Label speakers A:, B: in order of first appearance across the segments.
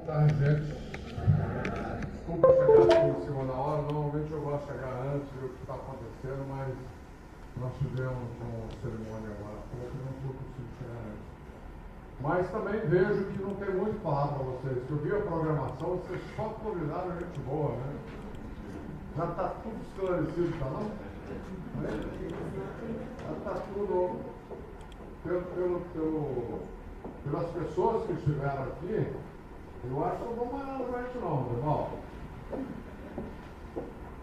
A: tarde, gente. Desculpa chegar aqui em cima da hora, normalmente eu gosto de chegar antes de ver o que está acontecendo, mas nós tivemos uma cerimônia agora há pouco e não fui possível chegar antes. Mas também vejo que não tem muito o que falar para vocês. Eu vi a programação, vocês só convidaram gente boa, né? Já está tudo esclarecido, tá não? Já está tudo pelas pessoas que estiveram aqui. Eu acho que eu vou mandar no frente não, irmão.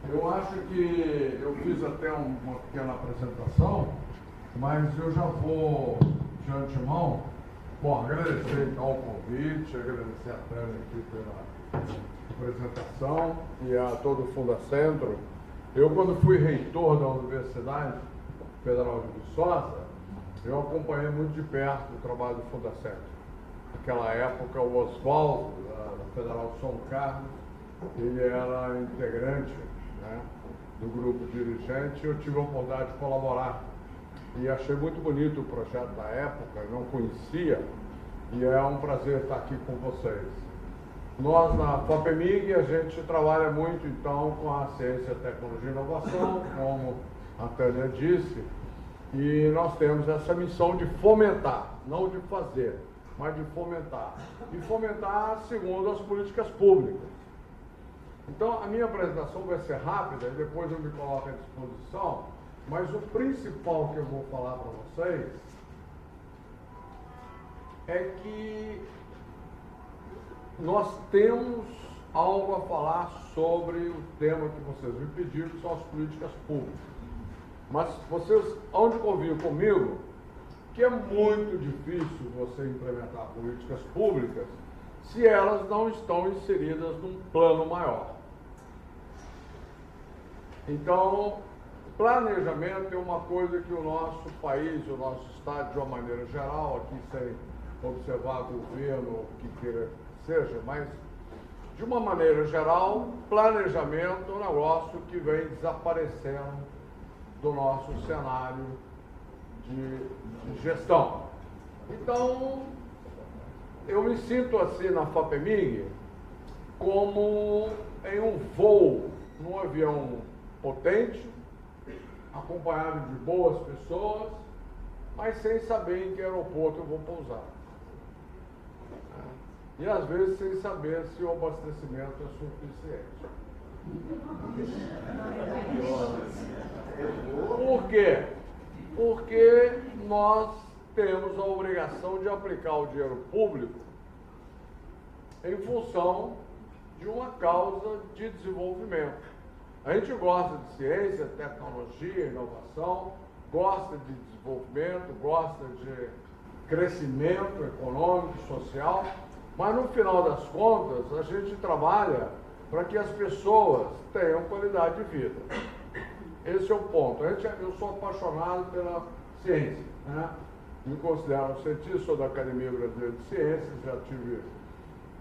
A: Eu acho que eu fiz até uma pequena apresentação, mas eu já vou de antemão, agradecer então o convite, agradecer a Tânia aqui pela apresentação e a todo o Fundacentro. Eu, quando fui reitor da Universidade Federal de Viçosa, eu acompanhei muito de perto o trabalho do Fundacentro. Naquela época, o Oswaldo, da Federal de São Carlos, ele era integrante, né, do grupo dirigente, e eu tive a oportunidade de colaborar. E achei muito bonito o projeto da época, não conhecia, e é um prazer estar aqui com vocês. Nós, na FAPEMIG, a gente trabalha muito, então, com a ciência, tecnologia e inovação, como a Tânia disse, e nós temos essa missão de fomentar, não de fazer, mas de fomentar. E fomentar segundo as políticas públicas. Então, a minha apresentação vai ser rápida, e depois eu me coloco à disposição, mas o principal que eu vou falar para vocês é que nós temos algo a falar sobre o tema que vocês me pediram, que são as políticas públicas. Mas vocês hão de convir comigo que é muito difícil você implementar políticas públicas se elas não estão inseridas num plano maior. Então, planejamento é uma coisa que o nosso país, o nosso estado, de uma maneira geral, aqui sem observar governo, o que queira que seja, mas de uma maneira geral, planejamento é um negócio que vem desaparecendo do nosso cenário de gestão. Então, eu me sinto assim na FAPEMIG como em um voo, num avião potente, acompanhado de boas pessoas, mas sem saber em que aeroporto eu vou pousar. E às vezes sem saber se o abastecimento é suficiente. Por quê? Porque nós temos a obrigação de aplicar o dinheiro público em função de uma causa de desenvolvimento. A gente gosta de ciência, tecnologia, inovação, gosta de desenvolvimento, gosta de crescimento econômico, social, mas no final das contas a gente trabalha para que as pessoas tenham qualidade de vida. Esse é o ponto. Eu sou apaixonado pela ciência, né? Me considero um cientista, sou da Academia Brasileira de Ciências, já tive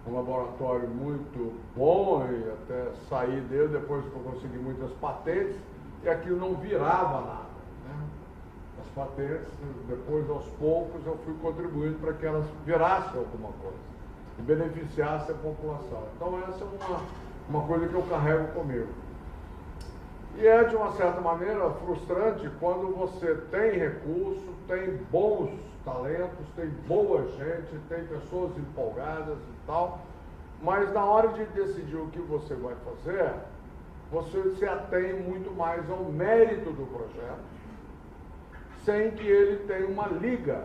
A: um laboratório muito bom e até saí dele depois que eu consegui muitas patentes, e aquilo não virava nada, né? As patentes, depois aos poucos eu fui contribuindo para que elas virassem alguma coisa e beneficiassem a população. Então essa é uma coisa que eu carrego comigo. E é, de uma certa maneira, frustrante quando você tem recurso, tem bons talentos, tem boa gente, tem pessoas empolgadas e tal, mas na hora de decidir o que você vai fazer, você se atém muito mais ao mérito do projeto, sem que ele tenha uma liga,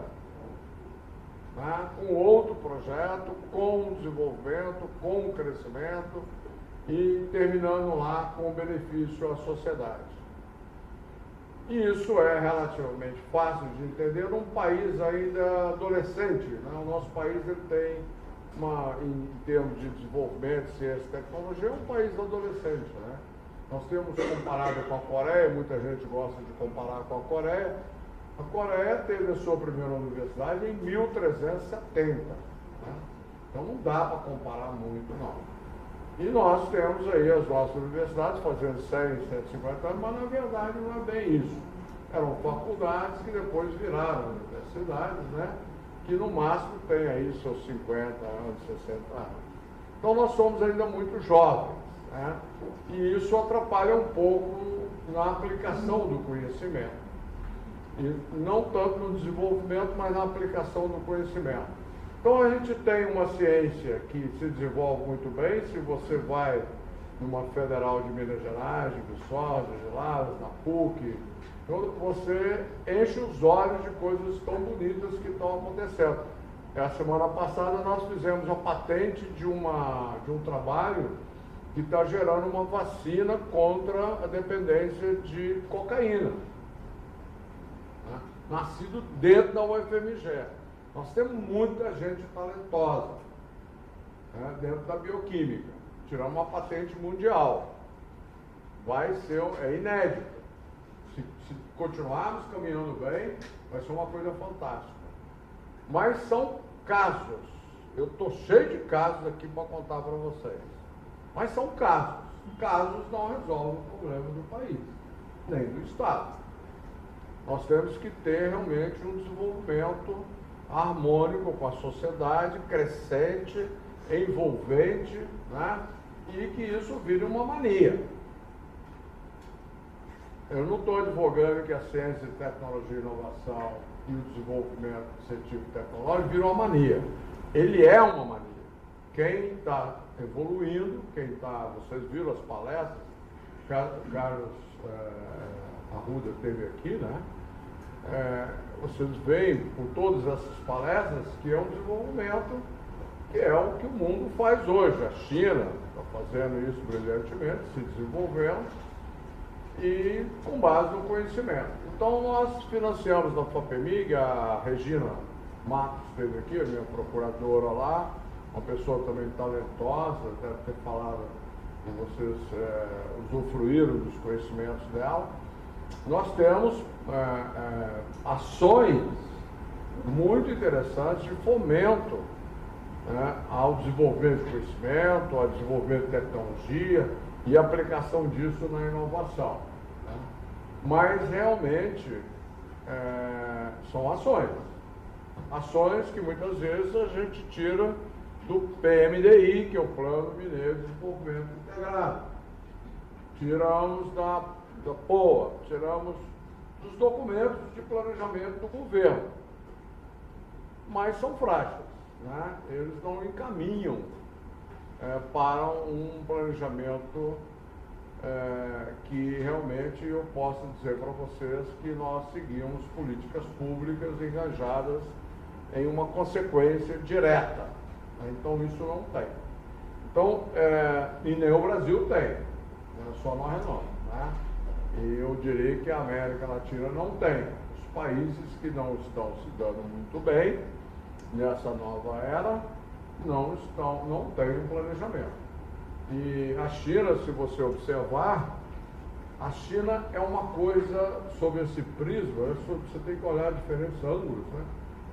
A: né, com outro projeto, com o desenvolvimento, com o crescimento, e terminando lá com o benefício à sociedade. E isso é relativamente fácil de entender num país ainda adolescente, né? O nosso país ele tem, em termos de desenvolvimento, ciência e tecnologia, é um país adolescente, né? Nós temos comparado com a Coreia, muita gente gosta de comparar com a Coreia. A Coreia teve a sua primeira universidade em 1370, né? Então não dá para comparar muito, não. E nós temos aí as nossas universidades fazendo 100, 150 anos, mas na verdade não é bem isso. Eram faculdades que depois viraram universidades, né? Que no máximo tem aí seus 50 anos, 60 anos. Então nós somos ainda muito jovens, né? E isso atrapalha um pouco na aplicação do conhecimento. E não tanto no desenvolvimento, mas na aplicação do conhecimento. Então a gente tem uma ciência que se desenvolve muito bem. Se você vai numa Federal de Minas Gerais, de Viçosa, de Lavras, na PUC, você enche os olhos de coisas tão bonitas que estão acontecendo. A semana passada nós fizemos a patente de um trabalho que está gerando uma vacina contra a dependência de cocaína, né? Nascido dentro da UFMG. Nós temos muita gente talentosa, né, dentro da bioquímica. Tiramos uma patente mundial. É inédito. Se continuarmos caminhando bem, vai ser uma coisa fantástica. Mas são casos. Eu estou cheio de casos aqui para contar para vocês. Mas são casos. Casos não resolvem o problema do país, nem do Estado. Nós temos que ter realmente um desenvolvimento harmônico com a sociedade, crescente, envolvente, né? E que isso vire uma mania. Eu não estou advogando que a ciência, tecnologia e inovação e o desenvolvimento científico e tecnológico viram uma mania. Ele é uma mania. Quem está evoluindo, vocês viram as palestras, Carlos Arruda teve aqui, né? Vocês veem por todas essas palestras que é um desenvolvimento que é o que o mundo faz hoje. A China está fazendo isso brilhantemente, se desenvolvendo e com base no conhecimento. Então nós financiamos na FAPEMIG, a Regina Matos esteve aqui, a minha procuradora lá, uma pessoa também talentosa, deve ter falado com vocês, usufruíram dos conhecimentos dela. Nós temos ações muito interessantes de fomento, né, ao desenvolvimento de conhecimento, ao desenvolvimento de tecnologia e aplicação disso na inovação, né? Mas realmente são ações que muitas vezes a gente tira do PMDI, que é o Plano Mineiro de Desenvolvimento Integrado, tiramos da POA, tiramos dos documentos de planejamento do governo, mas são frágeis, né? Eles não encaminham para um planejamento que realmente eu possa dizer para vocês que nós seguimos políticas públicas engajadas em uma consequência direta. Então isso não tem. Então, e nem o Brasil tem, só nós não, né? E eu diria que a América Latina não tem. Os países que não estão se dando muito bem nessa nova era não têm um planejamento. E a China, se você observar, a China é uma coisa, sob esse prisma, você tem que olhar diferentes ângulos, né?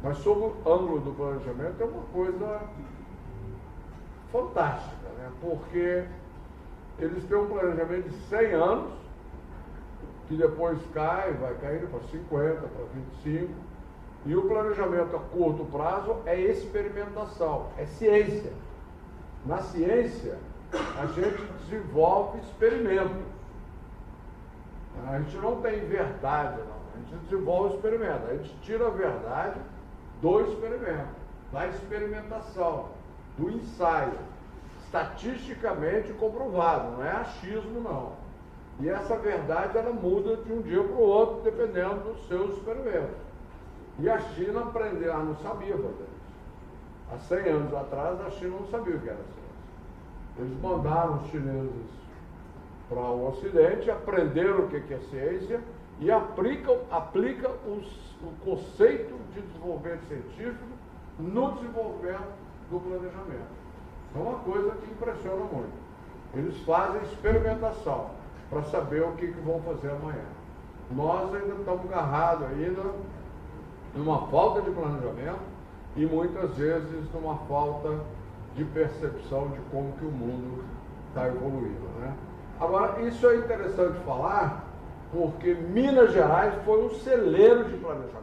A: Mas sob o ângulo do planejamento é uma coisa fantástica, né? Porque eles têm um planejamento de 100 anos, que depois vai caindo para 50, para 25, e o planejamento a curto prazo é experimentação, é ciência. Na ciência, a gente desenvolve experimentos. A gente não tem verdade, não. A gente desenvolve experimento. A gente tira a verdade do experimento, da experimentação, do ensaio. Estatisticamente comprovado, não é achismo, não. E essa verdade, ela muda de um dia para o outro, dependendo dos seus experimentos. E a China aprendeu, não sabia fazer isso. Há 100 anos atrás, a China não sabia o que era ciência. Eles mandaram os chineses para o Ocidente, aprenderam o que é ciência e aplica o conceito de desenvolvimento científico no desenvolvimento do planejamento. É uma coisa que impressiona muito. Eles fazem experimentação para saber o que vão fazer amanhã. Nós ainda estamos agarrados ainda numa falta de planejamento e muitas vezes numa falta de percepção de como que o mundo está evoluindo, né? Agora, isso é interessante falar, porque Minas Gerais foi um celeiro de planejamento.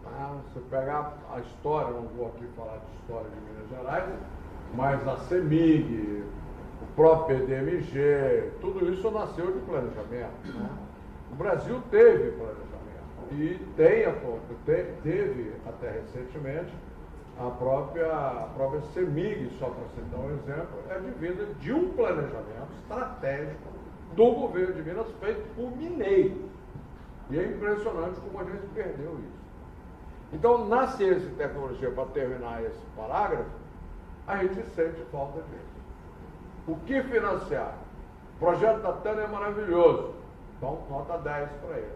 A: Tá? Você pegar a história, não vou aqui falar de história de Minas Gerais, mas a CEMIG, o próprio PDMG, tudo isso nasceu de planejamento, né? O Brasil teve planejamento e teve até recentemente a própria CEMIG, só para citar um exemplo, é advinda de um planejamento estratégico do governo de Minas feito por mineiros. E é impressionante como a gente perdeu isso. Então, na ciência e tecnologia, para terminar esse parágrafo, a gente sente falta disso. O que financiar? O projeto da TANA é maravilhoso, então nota 10 para ele.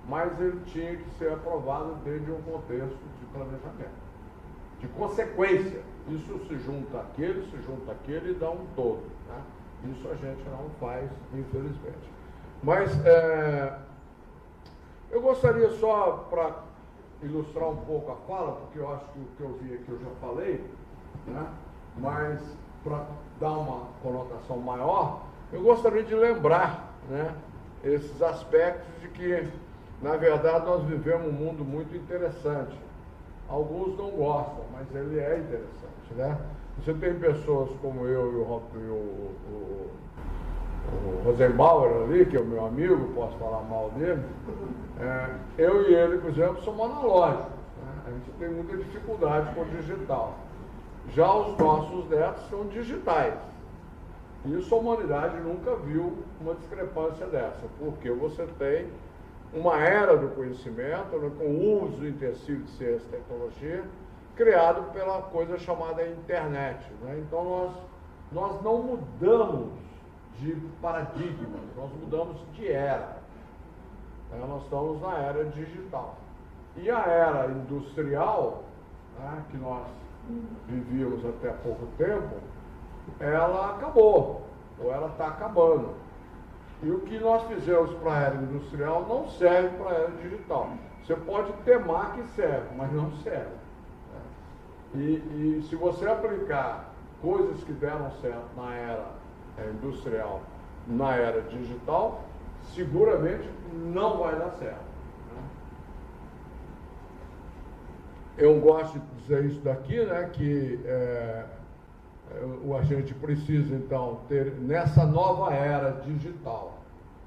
A: Mas ele tinha que ser aprovado dentro de um contexto de planejamento, de consequência. Isso se junta àquele e dá um todo, né? Isso a gente não faz, infelizmente. Mas eu gostaria só, para ilustrar um pouco a fala, porque eu acho que o que eu vi aqui eu já falei, né? Mas para dar uma conotação maior, eu gostaria de lembrar, né, esses aspectos de que, na verdade, nós vivemos um mundo muito interessante. Alguns não gostam, mas ele é interessante, né? Você tem pessoas como eu e o Rosenbauer ali, que é o meu amigo, posso falar mal dele. Eu e ele, por exemplo, somos analógicos, né? A gente tem muita dificuldade com o digital. Já os nossos netos são digitais. Isso a humanidade nunca viu uma discrepância dessa, porque você tem uma era do conhecimento, né, com o uso intensivo de ciência e tecnologia, criado pela coisa chamada internet, né? Então nós não mudamos de paradigma, nós mudamos de era. Nós estamos na era digital. E a era industrial, né, que nós vivíamos até há pouco tempo, ela acabou, ou ela está acabando. E o que nós fizemos para a era industrial não serve para a era digital. Você pode temar que serve, mas não serve. E se você aplicar coisas que deram certo na era industrial, na era digital, seguramente não vai dar certo. Eu gosto de dizer isso daqui, né, que a gente precisa, então, ter nessa nova era digital.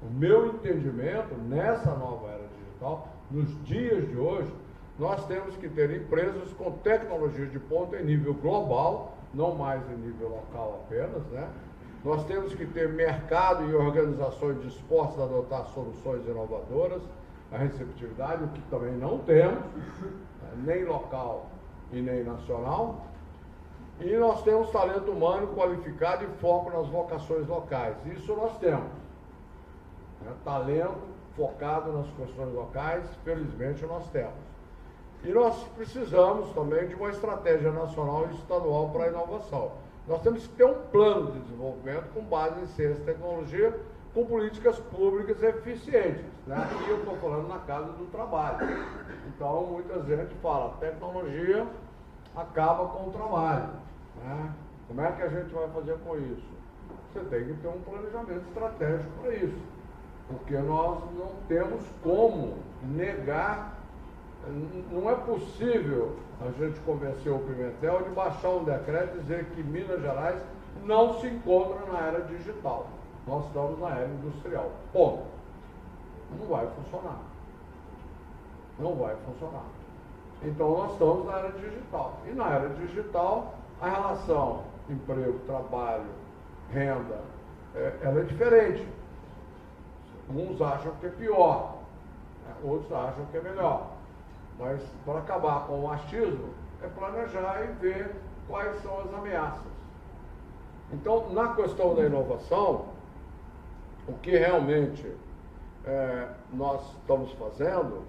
A: O meu entendimento, nessa nova era digital, nos dias de hoje, nós temos que ter empresas com tecnologias de ponta em nível global, não mais em nível local apenas, né? Nós temos que ter mercado e organizações dispostas a adotar soluções inovadoras, a receptividade, o que também não temos, nem local e nem nacional. E nós temos talento humano qualificado e foco nas vocações locais. Isso nós temos. Talento focado nas questões locais, felizmente nós temos. E nós precisamos também de uma estratégia nacional e estadual para a inovação. Nós temos que ter um plano de desenvolvimento com base em ciência e tecnologia, com políticas públicas eficientes, né? E eu estou falando na casa do trabalho. Então, muita gente fala, tecnologia acaba com o trabalho, né? Como é que a gente vai fazer com isso? Você tem que ter um planejamento estratégico para isso, porque nós não temos como negar. Não é possível a gente convencer o Pimentel de baixar um decreto e dizer que Minas Gerais não se encontra na era digital. Nós estamos na era industrial. Ponto. Não vai funcionar. Não vai funcionar. Então nós estamos na era digital. E na era digital, a relação emprego, trabalho, renda, ela é diferente. Uns acham que é pior, outros acham que é melhor. Mas para acabar com o achismo, é planejar e ver quais são as ameaças. Então, na questão da inovação, o que realmente nós estamos fazendo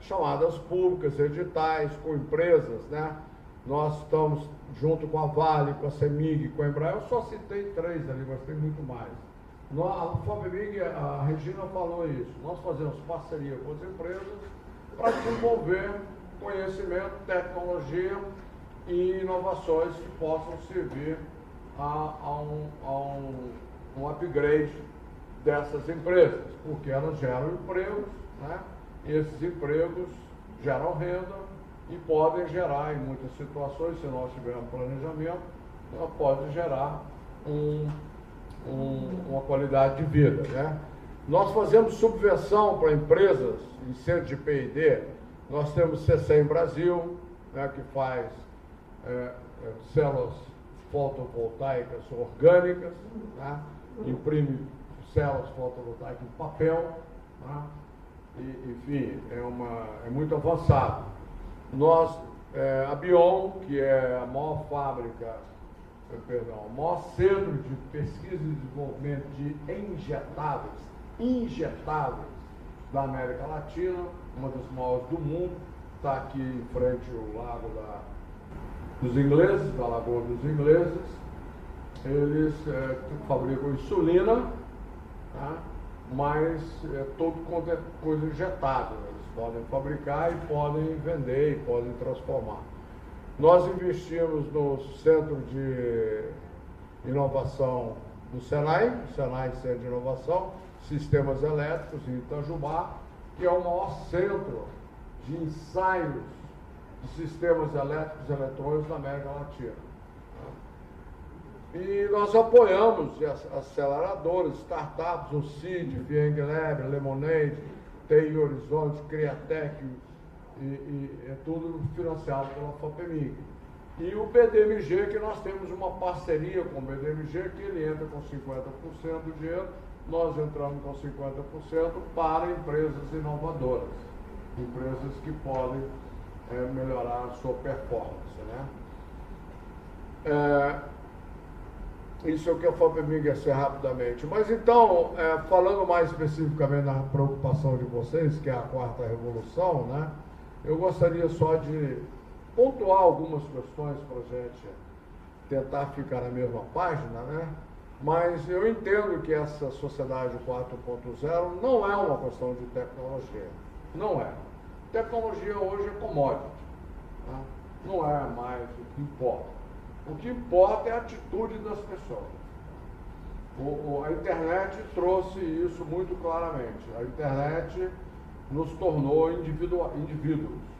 A: chamadas públicas, editais, com empresas, né? Nós estamos junto com a Vale, com a CEMIG, com a Embraer. Eu só citei 3 ali, mas tem muito mais. A FABMIG, a Regina falou isso. Nós fazemos parceria com as empresas para desenvolver conhecimento, tecnologia e inovações que possam servir a um upgrade dessas empresas, porque elas geram empregos, né? E esses empregos geram renda e podem gerar, em muitas situações, se nós tivermos planejamento, ela pode gerar uma qualidade de vida, né? Nós fazemos subvenção para empresas em centro de P&D. Nós temos CCEM Brasil, né, que faz células fotovoltaicas orgânicas, né, imprime células fotovoltaicas em papel, né, enfim, é muito avançado. A Bion, que é a maior fábrica, o maior centro de pesquisa e desenvolvimento de injetáveis da América Latina, uma das maiores do mundo, está aqui em frente ao Lago dos Ingleses, da Lagoa dos Ingleses. Eles fabricam insulina, tá? Mas todo quanto é coisa injetável. Eles podem fabricar e podem vender e podem transformar. Nós investimos no Centro de Inovação do Senai Centro de Inovação, Sistemas Elétricos, em Itajubá, que é o maior centro de ensaios de sistemas elétricos e eletrônicos da América Latina. E nós apoiamos as aceleradoras, startups, o CID, Fieng Lab, Lemonade, TI Horizonte, Criatec, e é tudo financiado pela FAPEMIG. E o BDMG, que nós temos uma parceria com o BDMG, que ele entra com 50% do dinheiro, nós entramos com 50% para empresas inovadoras, empresas que podem melhorar a sua performance, né? Isso é o que a FAPEMIG ia ser rapidamente. Mas então, falando mais especificamente na preocupação de vocês, que é a quarta revolução, né? Eu gostaria só de pontuar algumas questões para a gente tentar ficar na mesma página, né? Mas eu entendo que essa sociedade 4.0 não é uma questão de tecnologia. Não é. Tecnologia hoje é commodity, né? Não é mais o que importa. O que importa é a atitude das pessoas. A internet trouxe isso muito claramente. A internet nos tornou indivíduos.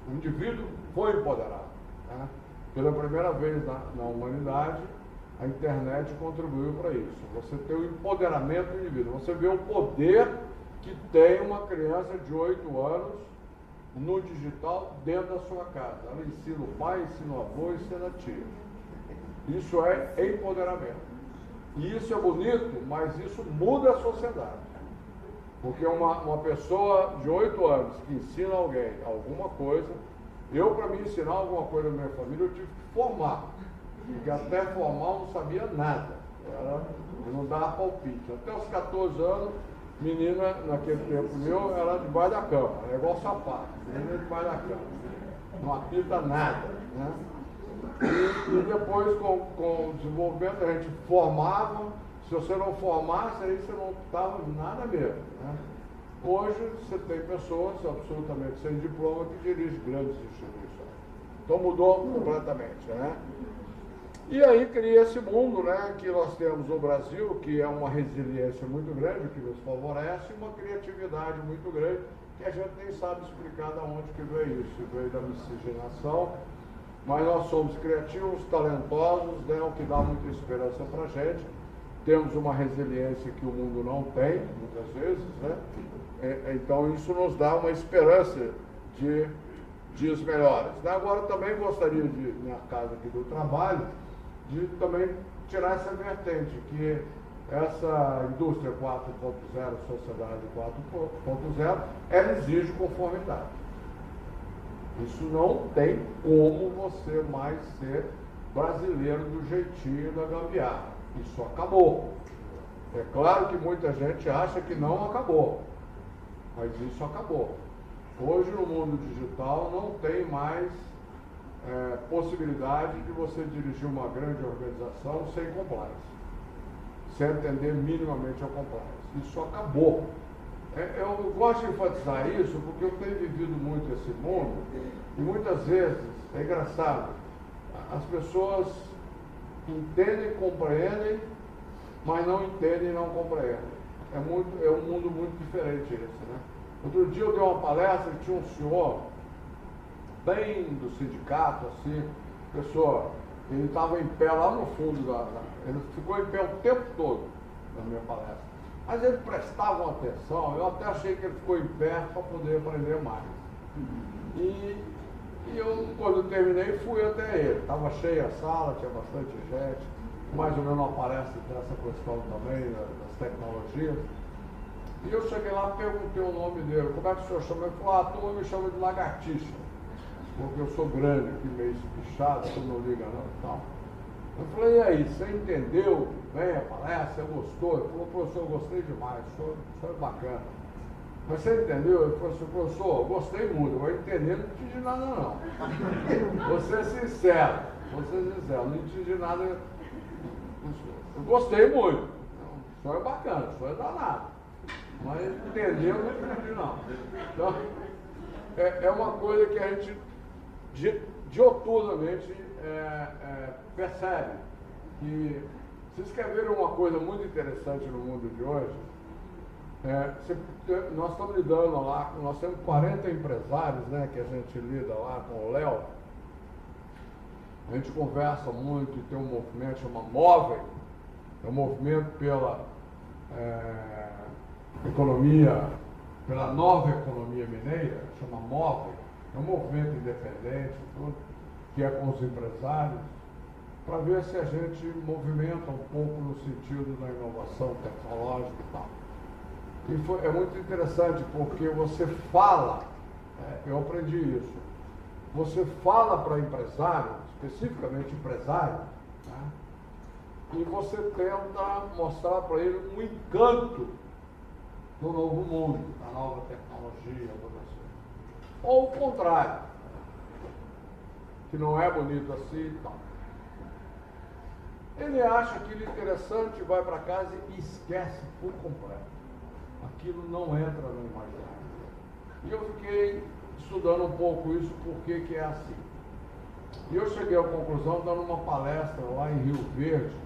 A: O indivíduo foi empoderado, né? Pela primeira vez na humanidade, a internet contribuiu para isso. Você tem o empoderamento do indivíduo. Você vê o poder que tem uma criança de 8 anos no digital dentro da sua casa. Ela ensina o pai, ensina o avô, ensina a tia. Isso é empoderamento. E isso é bonito, mas isso muda a sociedade. Porque uma pessoa de 8 anos que ensina alguém alguma coisa, para me ensinar alguma coisa na minha família, eu tive que formar. Porque até formar eu não sabia nada. Eu não dava palpite. Até os 14 anos, menina, naquele tempo meu, era debaixo da cama. Era igual sapato. Menina debaixo da cama. Não apita nada, né? E depois, com o desenvolvimento, a gente formava. Se você não formasse, aí você não estava nada mesmo, né? Hoje, você tem pessoas absolutamente sem diploma que dirigem grandes instituições. Então, mudou completamente, né? E aí cria esse mundo, né, que nós temos no Brasil, que é uma resiliência muito grande, que nos favorece, e uma criatividade muito grande, que a gente nem sabe explicar de onde que veio isso. Veio da miscigenação, mas nós somos criativos, talentosos, né, o que dá muita esperança para a gente. Temos uma resiliência que o mundo não tem, muitas vezes, né? Então isso nos dá uma esperança de dias melhores. Agora também gostaria de, na casa aqui do trabalho, de também tirar essa vertente, que essa indústria 4.0, sociedade 4.0, ela exige conformidade. Isso não tem como você mais ser brasileiro do jeitinho da gambiarra. Isso acabou. É claro que muita gente acha que não acabou, mas isso acabou. Hoje, no mundo digital, não tem mais possibilidade de você dirigir uma grande organização sem compliance, sem entender minimamente a compliance. Isso acabou. Eu gosto de enfatizar isso porque eu tenho vivido muito esse mundo e muitas vezes, é engraçado, as pessoas entendem, compreendem, mas não entendem e não compreendem. É um mundo muito diferente esse, né? Outro dia eu dei uma palestra e tinha um senhor bem do sindicato, assim, pessoa, ele estava em pé lá no fundo ele ficou em pé o tempo todo na minha palestra. Mas ele prestava uma atenção, eu até achei que ele ficou em pé para poder aprender mais. E eu, quando eu terminei, fui até ele. Estava cheia a sala, tinha bastante gente, mais ou menos uma palestra dessa questão também, das tecnologias. E eu cheguei lá e perguntei o nome dele, como é que o senhor chama? Ele falou, a turma me chama de lagartixa, porque eu sou grande aqui, meio espichado, tu não liga não e tal. Eu falei, e aí, você entendeu bem a palestra? Você gostou? Ele falou, professor, eu gostei demais, o senhor é bacana. Mas você entendeu? Ele falou assim, professor, eu gostei muito, eu entender, não entendi nada não. Vou ser sincero, não entendi nada. Eu gostei muito. O senhor é bacana, o senhor é danado. Mas entender eu não entendi não. Então, é uma coisa que a gente dioturnamente percebe que, vocês querem ver uma coisa muito interessante no mundo de hoje, nós estamos lidando lá, nós temos 40 empresários, né, que a gente lida lá com o Léo, a gente conversa muito e tem um movimento chamado Móvel, é um movimento pela economia, pela nova economia mineira, chama Móvel, é um movimento independente, tudo, que é com os empresários, para ver se a gente movimenta um pouco no sentido da inovação tecnológica e tal. E é muito interessante porque você fala, eu aprendi isso, você fala para empresário, especificamente empresário, né, e você tenta mostrar para ele um encanto do novo mundo, da nova tecnologia, ou o contrário, que não é bonito assim e tal. Ele acha aquilo interessante, vai para casa e esquece por completo. Aquilo não entra no imaginário. E eu fiquei estudando um pouco isso, por que é assim. E eu cheguei à conclusão dando uma palestra lá em Rio Verde,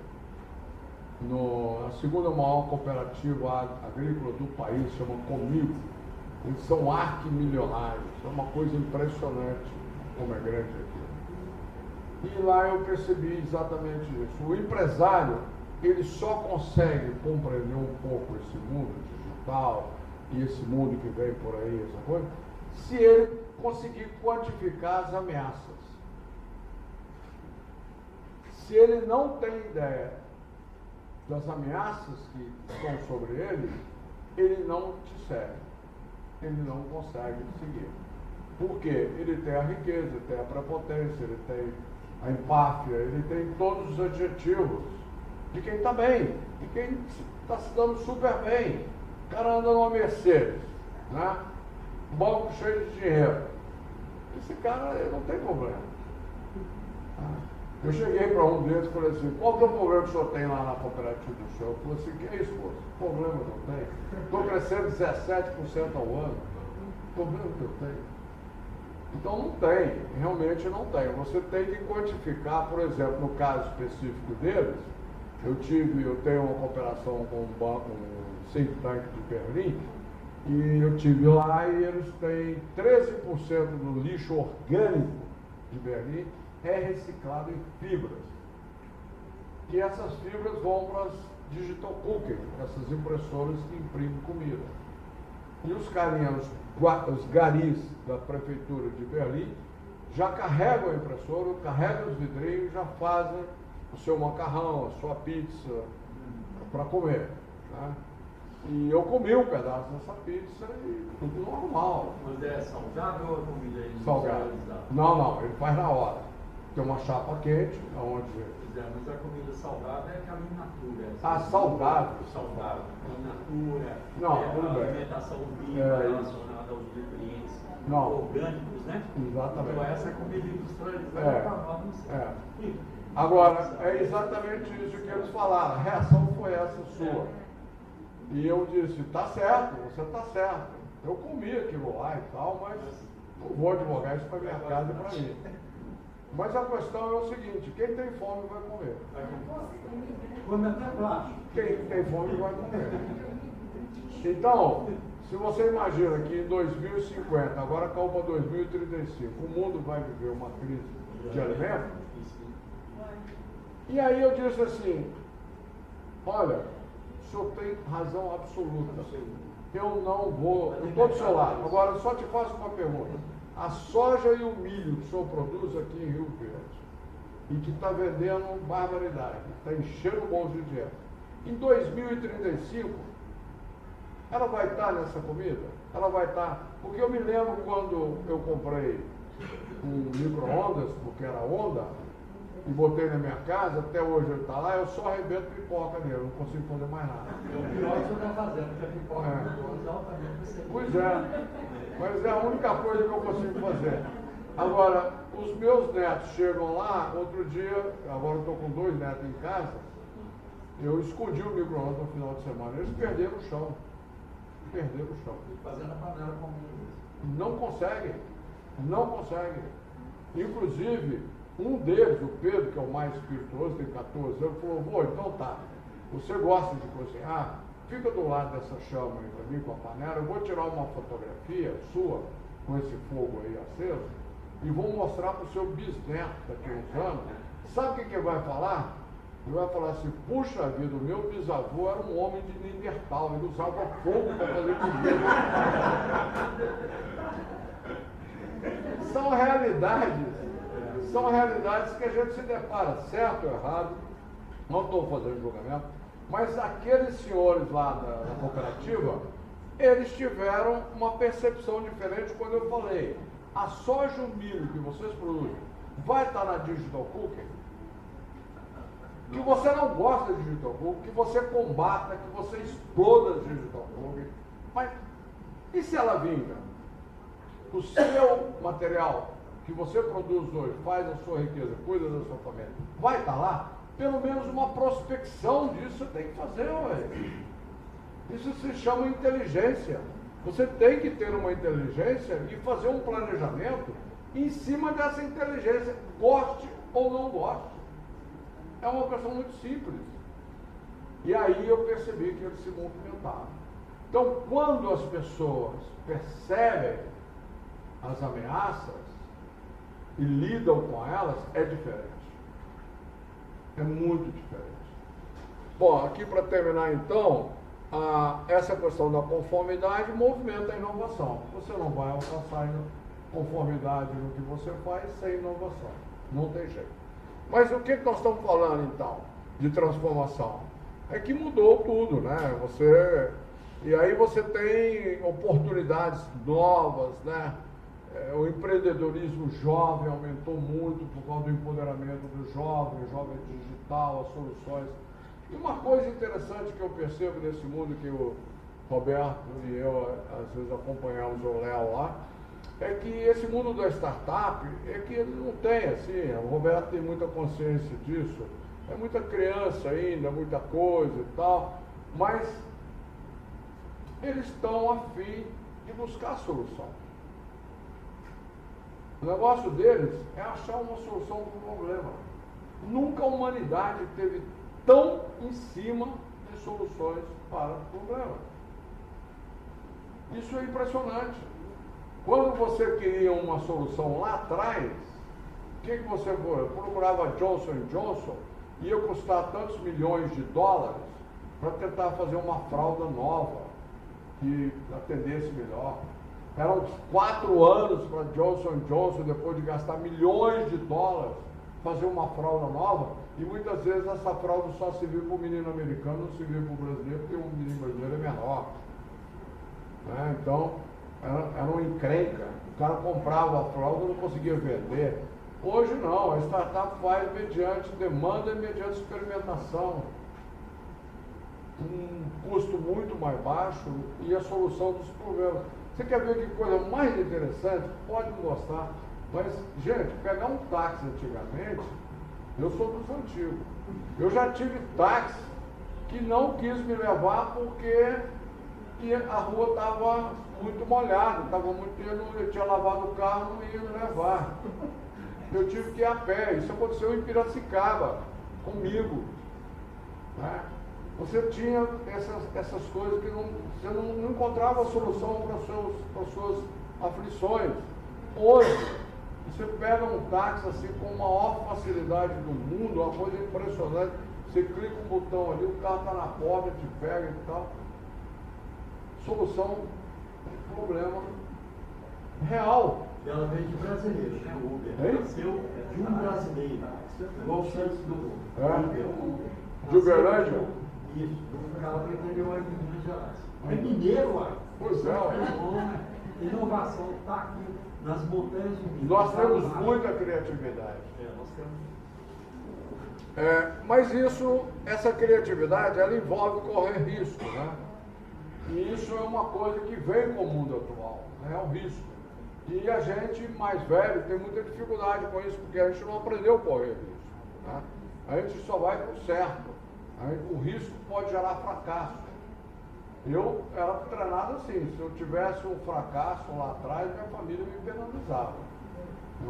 A: na segunda maior cooperativa agrícola do país, chama Comigo. Eles são arquimilionários, é uma coisa impressionante como é grande aqui. E lá eu percebi exatamente isso. O empresário, ele só consegue compreender um pouco esse mundo digital e esse mundo que vem por aí, essa coisa, se ele conseguir quantificar as ameaças. Se ele não tem ideia das ameaças que estão sobre ele, ele não te segue. Ele não consegue seguir. Por quê? Ele tem a riqueza, ele tem a prepotência, ele tem a empáfia, ele tem todos os adjetivos de quem está bem, de quem está se dando super bem. O cara anda numa Mercedes, né? Um banco cheio de dinheiro. Esse cara, ele não tem problema. Eu cheguei para um deles e falei assim, qual que é o problema que o senhor tem lá na cooperativa do senhor? Ele falou assim, que é isso, pô? Problema não tem. Estou crescendo 17% ao ano. Problema que eu tenho. Então não tem, realmente não tem. Você tem que quantificar, por exemplo, no caso específico deles, eu tenho uma cooperação com um banco, um think tank de Berlim, e eu tive lá e eles têm 13% do lixo orgânico de Berlim é reciclado em fibras. E essas fibras vão para as digital cooking, essas impressoras que imprimem comida. E os carinhas, os garis da prefeitura de Berlim, já carregam a impressora, carregam os vidrinhos, já fazem o seu macarrão, a sua pizza para comer. Né? E eu comi um pedaço dessa pizza e tudo normal.
B: Mas é salgado ou a comida é
A: salgado? Não, ele faz na hora. Tem uma chapa quente, onde...
B: Mas a comida salgada é aquela in natura.
A: Saudável.
B: Saudável. In natura.
A: Não, tudo
B: a
A: bem.
B: Alimentação viva relacionada aos nutrientes orgânicos, né?
A: Exatamente.
B: Então essa é comida industrializada.
A: Agora, é exatamente isso que eles falaram. A reação foi essa sua. E eu disse, tá certo, você tá certo. Eu comi aquilo lá e tal, mas não vou advogar isso para minha casa e para mim. Mas a questão é o seguinte, quem tem fome vai comer. Quem tem fome vai comer. Então, Se você imagina que em 2050, agora caiu para 2035, o mundo vai viver uma crise de alimentos, e aí eu disse assim, olha, o senhor tem razão absoluta, eu não vou, eu estou do seu lado, agora só te faço uma pergunta, a soja e o milho que o senhor produz aqui em Rio Verde, e que está vendendo barbaridade, está enchendo o bolso de dinheiro, em 2035, ela vai estar nessa comida? Ela vai estar. Porque eu me lembro quando eu comprei um micro-ondas, porque era onda, e botei na minha casa, até hoje ele está lá, eu só arrebento pipoca nele, não consigo fazer mais nada.
B: O pior que você está fazendo, porque a pipoca é altamente.
A: Pois é, mas é a única coisa que eu consigo fazer. Agora, os meus netos chegam lá, outro dia, agora eu estou com 2 netos em casa, eu escondi o micro-ondas no final de semana, eles perderam o chão. Perderam o chão.
B: Fazendo a panela comum.
A: Não conseguem. Não conseguem. Inclusive, um deles, o Pedro, que é o mais espirituoso, tem 14 anos, falou, vô, então tá, você gosta de cozinhar? Fica do lado dessa chama aí pra mim, com a panela, eu vou tirar uma fotografia sua, com esse fogo aí aceso, e vou mostrar pro seu bisneto daqui a uns anos. Sabe o que ele vai falar? Ele vai falar assim, puxa vida, o meu bisavô era um homem de Neandertal, ele usava fogo para fazer comida. São realidades que a gente se depara, certo ou errado, não estou fazendo julgamento, mas aqueles senhores lá da cooperativa, eles tiveram uma percepção diferente quando eu falei, a soja e o milho que vocês produzem vai estar na Digital Cooking? Que você não gosta de Digital Cooking, que você combata, que você exploda a Digital Cooking. Mas e se ela vinga? O seu material que você produz hoje, faz a sua riqueza, cuida da sua família, vai estar lá? Pelo menos uma prospecção disso você tem que fazer, ué. Isso se chama inteligência. Você tem que ter uma inteligência e fazer um planejamento em cima dessa inteligência, goste ou não goste. É uma questão muito simples. E aí eu percebi que eles se movimentavam. Então, quando as pessoas percebem as ameaças e lidam com elas, é diferente. É muito diferente. Bom, aqui para terminar então, essa questão da conformidade movimenta a inovação. Você não vai alcançar conformidade no que você faz sem inovação. Não tem jeito. Mas o que nós estamos falando então de transformação? É que mudou tudo, né? E aí você tem oportunidades novas, né? O empreendedorismo jovem aumentou muito por causa do empoderamento do jovem digital, as soluções. E uma coisa interessante que eu percebo nesse mundo que o Roberto e eu às vezes acompanhamos o Léo lá, é que esse mundo da startup é que ele não tem assim, o Roberto tem muita consciência disso, é muita criança ainda, muita coisa e tal, mas eles estão a fim de buscar a solução. O negócio deles é achar uma solução para o problema. Nunca a humanidade esteve tão em cima de soluções para problemas. Isso é impressionante. Quando você queria uma solução lá atrás, o que você procurava? Johnson & Johnson, ia custar tantos milhões de dólares para tentar fazer uma fralda nova que atendesse melhor. Eram 4 anos para Johnson & Johnson, depois de gastar milhões de dólares, fazer uma fralda nova, e muitas vezes essa fralda só serviu para o menino americano, não serviu para o brasileiro, porque o menino brasileiro é menor. Né? Então, era uma encrenca. O cara comprava a fralda e não conseguia vender. Hoje não, a startup faz mediante demanda e mediante experimentação. Um custo muito mais baixo e a solução dos problemas. Você quer ver que coisa mais interessante? Pode não gostar, mas, gente, pegar um táxi antigamente, eu sou dos antigos. Eu já tive táxi que não quis me levar porque a rua estava muito molhada, eu tinha lavado o carro, não ia me levar. Eu tive que ir a pé. Isso aconteceu em Piracicaba, comigo. Né? você tinha essas coisas que você não encontrava solução para as suas aflições. Hoje, você pega um táxi assim com a maior facilidade do mundo, uma coisa impressionante. Você clica um botão ali, o carro está na porta, te pega e tal. Solução de problema real.
B: E ela veio de brasileiro, né? O Uber. Nasceu de um brasileiro. Igual o Santos do Uber.
A: De Uberlândia?
B: Isso, do cara para entender o de Minas Gerais. É mineiro, uai.
A: Pois
B: é. Inovação está aqui nas montanhas do Minas.
A: Nós temos muita criatividade.
B: Nós temos.
A: Mas essa criatividade, ela envolve correr risco, né? E isso é uma coisa que vem com o mundo atual, né? É um risco. E a gente mais velho tem muita dificuldade com isso, porque a gente não aprendeu a correr risco, né? A gente só vai para o certo. O risco pode gerar fracasso. Eu era treinado assim, se eu tivesse um fracasso lá atrás, minha família me penalizava.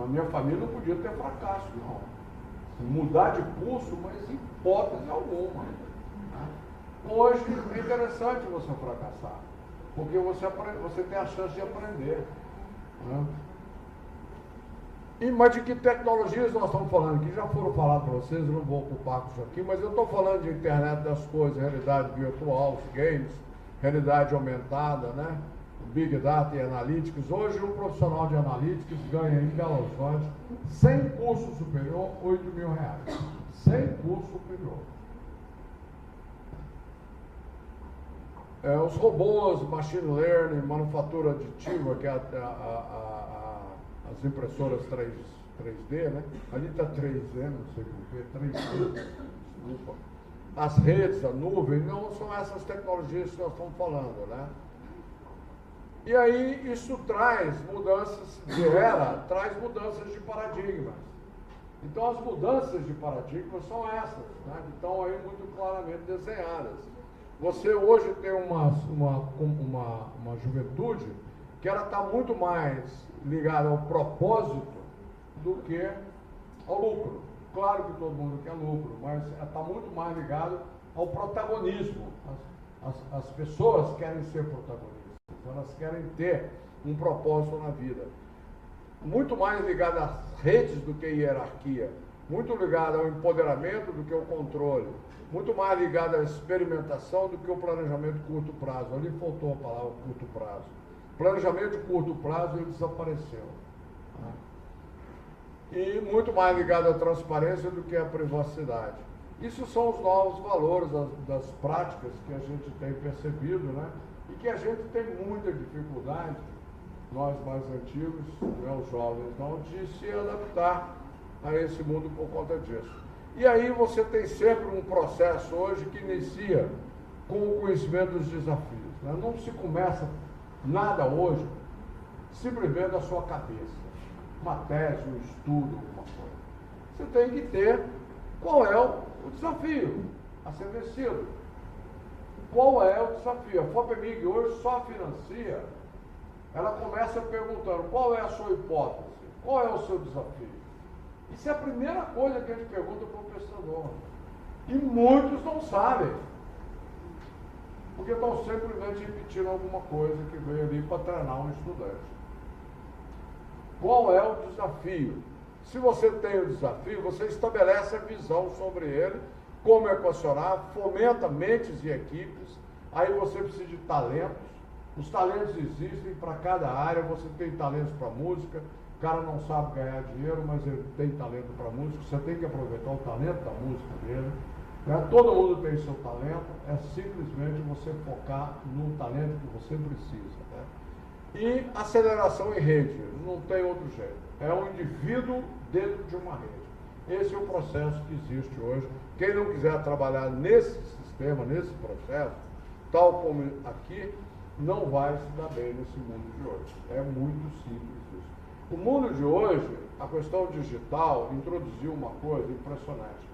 A: A minha família não podia ter fracasso, não. Mudar de curso, mas em hipótese alguma. Hoje é interessante você fracassar, porque você tem a chance de aprender. Mas de que tecnologias nós estamos falando aqui? Já foram falados para vocês, eu não vou ocupar com isso aqui, mas eu estou falando de internet das coisas, realidade virtual, os games, realidade aumentada, né? Big Data e Analytics. Hoje um profissional de Analytics ganha em Belo Horizonte, sem curso superior, R$8.000. Sem curso superior. Os robôs, machine learning, manufatura aditiva, que é as impressoras 3D, né? Ali está 3D, não sei porquê, 3D, desculpa. As redes, a nuvem, não são essas tecnologias que nós estamos falando, né? E aí isso traz mudanças de era, traz mudanças de paradigmas. Então as mudanças de paradigmas são essas, né? Que estão aí muito claramente desenhadas. Você hoje tem uma juventude que ela está muito mais ligada ao propósito do que ao lucro. Claro que todo mundo quer lucro, mas ela está muito mais ligada ao protagonismo. As pessoas querem ser protagonistas, elas querem ter um propósito na vida. Muito mais ligada às redes do que à hierarquia, muito ligada ao empoderamento do que ao controle, muito mais ligada à experimentação do que ao planejamento de curto prazo. Ali faltou a palavra curto prazo. Planejamento de curto prazo ele desapareceu. E muito mais ligado à transparência do que à privacidade. Isso são os novos valores das práticas que a gente tem percebido, né? E que a gente tem muita dificuldade, nós mais antigos, né, os jovens não, de se adaptar a esse mundo por conta disso. E aí você tem sempre um processo hoje que inicia com o conhecimento dos desafios, né? Não se começa nada hoje simplesmente da sua cabeça. Uma tese, um estudo, alguma coisa. Você tem que ter qual é o desafio a ser vencido. Qual é o desafio? A FOPEMIG hoje só financia, ela começa perguntando qual é a sua hipótese, qual é o seu desafio. Isso é a primeira coisa que a gente pergunta para o pesquisador. E muitos não sabem, porque estão simplesmente repetindo alguma coisa que veio ali para treinar um estudante. Qual é o desafio? Se você tem o desafio, você estabelece a visão sobre ele, como equacionar, fomenta mentes e equipes, aí você precisa de talentos. Os talentos existem para cada área, você tem talentos para música, o cara não sabe ganhar dinheiro, mas ele tem talento para música, você tem que aproveitar o talento da música dele. Né? Todo mundo tem seu talento, é simplesmente você focar no talento que você precisa. Né? E aceleração em rede, não tem outro jeito. É um indivíduo dentro de uma rede. Esse é o processo que existe hoje. Quem não quiser trabalhar nesse sistema, nesse processo, tal como aqui, não vai se dar bem nesse mundo de hoje. É muito simples isso. O mundo de hoje, a questão digital, introduziu uma coisa impressionante.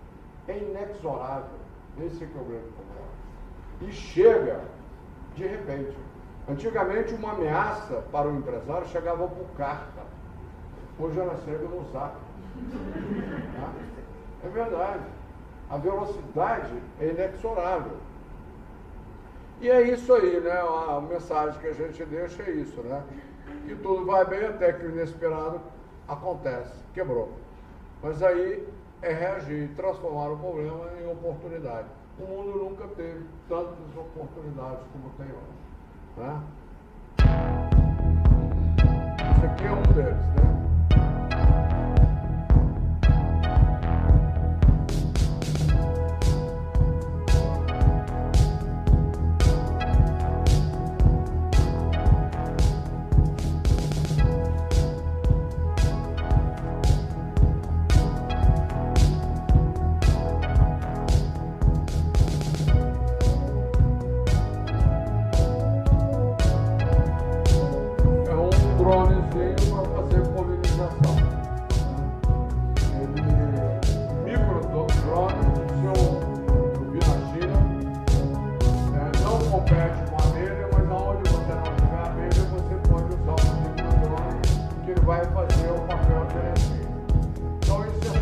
A: É inexorável. Esse é que é o grande problema. E chega de repente. Antigamente, uma ameaça para o empresário chegava por carta. Hoje ela chega no zap. É verdade. A velocidade é inexorável. E é isso aí, né? A mensagem que a gente deixa é isso, né? Que tudo vai bem até que o inesperado acontece, quebrou. Mas aí é reagir, transformar o problema em oportunidade. O mundo nunca teve tantas oportunidades como tem hoje, né? Esse aqui é um deles, né?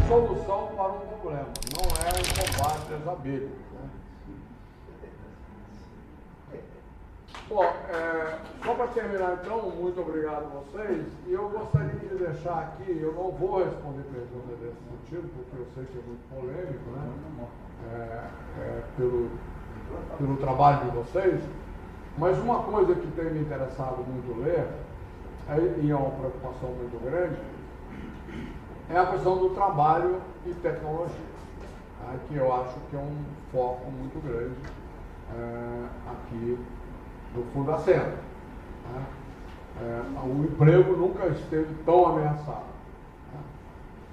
A: Solução para um problema, não é um combate às abelhas, né? Bom, só para terminar então, muito obrigado a vocês, e eu gostaria de deixar aqui, eu não vou responder perguntas desse sentido, porque eu sei que é muito polêmico, né? Pelo trabalho de vocês, mas uma coisa que tem me interessado muito ler, e é uma preocupação muito grande, é a questão do trabalho e tecnologia, tá? Que eu acho que é um foco muito grande aqui do Fundacentro. Tá? O emprego nunca esteve tão ameaçado, tá?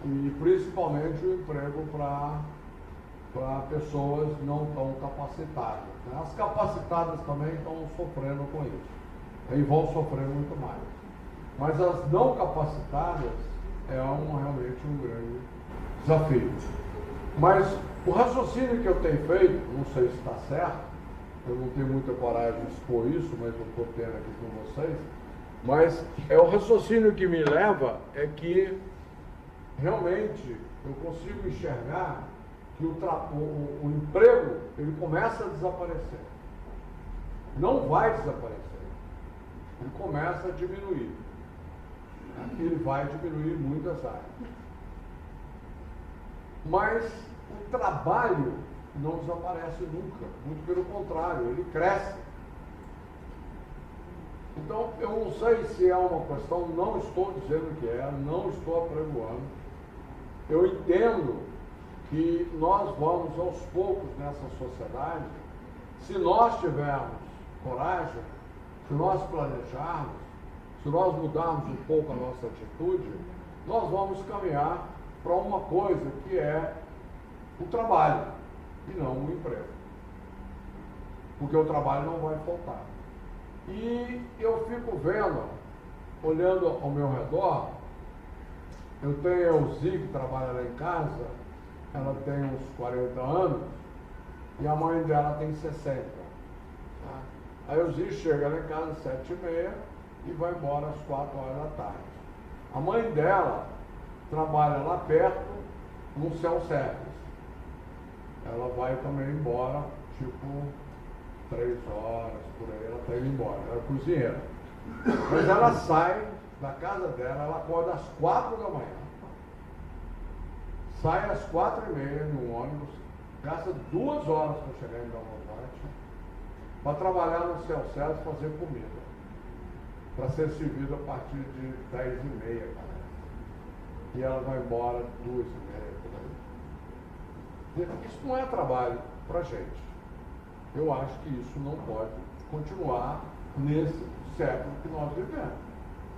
A: E principalmente o emprego para pessoas não tão capacitadas, né? As capacitadas também estão sofrendo com isso, e vão sofrer muito mais. Mas as não capacitadas é realmente um grande desafio. Mas o raciocínio que eu tenho feito, não sei se está certo, eu não tenho muita coragem de expor isso, mas eu estou tendo aqui com vocês, mas o raciocínio que me leva é que realmente eu consigo enxergar que o emprego ele começa a desaparecer. Não vai desaparecer, ele começa a diminuir. Ele vai diminuir muitas áreas. Mas o trabalho não desaparece nunca, muito pelo contrário, ele cresce. Então, eu não sei se é uma questão, não estou dizendo que é, não estou apregoando. Eu entendo que nós vamos aos poucos nessa sociedade, se nós tivermos coragem, se nós planejarmos, se nós mudarmos um pouco a nossa atitude, nós vamos caminhar para uma coisa que é o trabalho e não o emprego. Porque o trabalho não vai faltar. E eu fico vendo, olhando ao meu redor, eu tenho a Elzi que trabalha lá em casa, ela tem uns 40 anos e a mãe dela tem 60. Tá? A Elzi chega lá em casa às 7h30 e vai embora às 4 horas da tarde. A mãe dela trabalha lá perto, no self-service. Ela vai também embora, tipo, 3 horas, por aí, ela está indo embora. Ela é cozinheira. Mas ela sai da casa dela, ela acorda às 4 da manhã. Sai às 4h30 no ônibus, gasta 2 horas para chegar em Belo Horizonte, para trabalhar no self-service, fazer comida. Para ser servido a partir de 10h30, parece. E ela vai embora 2h30, por aí. Isso não é trabalho para a gente. Eu acho que isso não pode continuar nesse século que nós vivemos.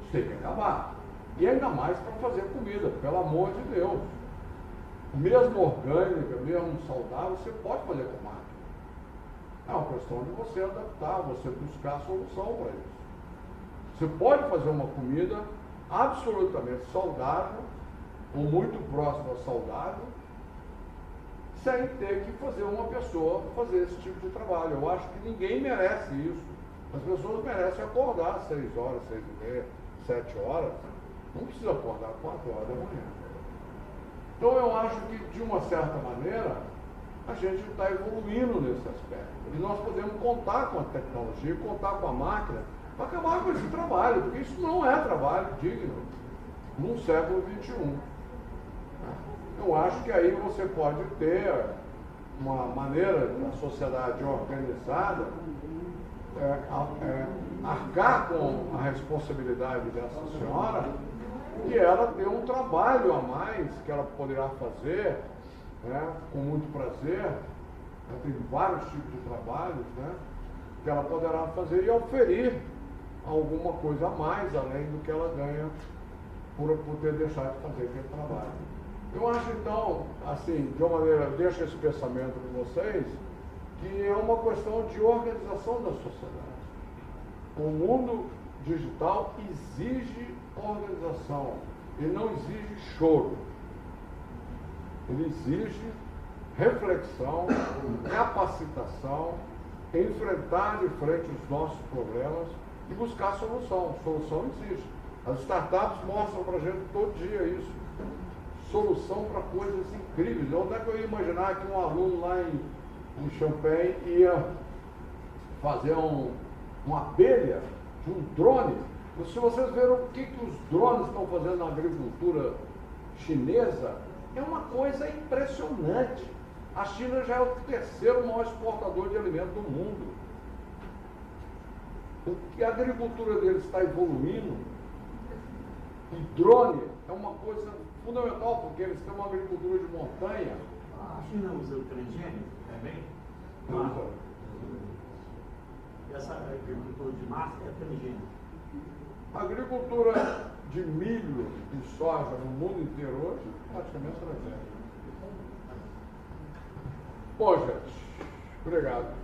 A: Isso tem que acabar. E ainda mais para fazer comida, pelo amor de Deus. Mesmo orgânica, mesmo saudável, você pode fazer com máquina. É uma questão de você adaptar, você buscar a solução para isso. Você pode fazer uma comida absolutamente saudável, ou muito próxima a saudável, sem ter que fazer uma pessoa fazer esse tipo de trabalho. Eu acho que ninguém merece isso. As pessoas merecem acordar às 6 horas, 6h30, 7 horas. Não precisa acordar às 4 horas da manhã. Então eu acho que, de uma certa maneira, a gente está evoluindo nesse aspecto. E nós podemos contar com a tecnologia, contar com a máquina, para acabar com esse trabalho, porque isso não é trabalho digno num século XXI. Eu acho que aí você pode ter uma maneira da sociedade organizada arcar com a responsabilidade dessa senhora e ela ter um trabalho a mais que ela poderá fazer, né, com muito prazer. Ela tem vários tipos de trabalhos, né, que ela poderá fazer e oferir alguma coisa a mais além do que ela ganha por ter deixado de fazer aquele trabalho. Eu acho, então, assim, de uma maneira, deixo esse pensamento com vocês, que é uma questão de organização da sociedade. O mundo digital exige organização, ele não exige choro. Ele exige reflexão, capacitação, enfrentar de frente os nossos problemas e buscar solução. Solução existe. As startups mostram para a gente todo dia isso. Solução para coisas incríveis. Onde é que eu ia imaginar que um aluno lá em Champagne ia fazer uma abelha de um drone? Se vocês viram o que os drones estão fazendo na agricultura chinesa, é uma coisa impressionante. A China já é o terceiro maior exportador de alimentos do mundo. A agricultura deles está evoluindo. E drone é uma coisa fundamental, porque eles têm uma agricultura de montanha.
B: A China usa o transgênico também?
A: Usa.
B: Essa agricultura de massa é transgênico.
A: A agricultura de milho e soja no mundo inteiro hoje, praticamente transgênico. Bom, gente, obrigado.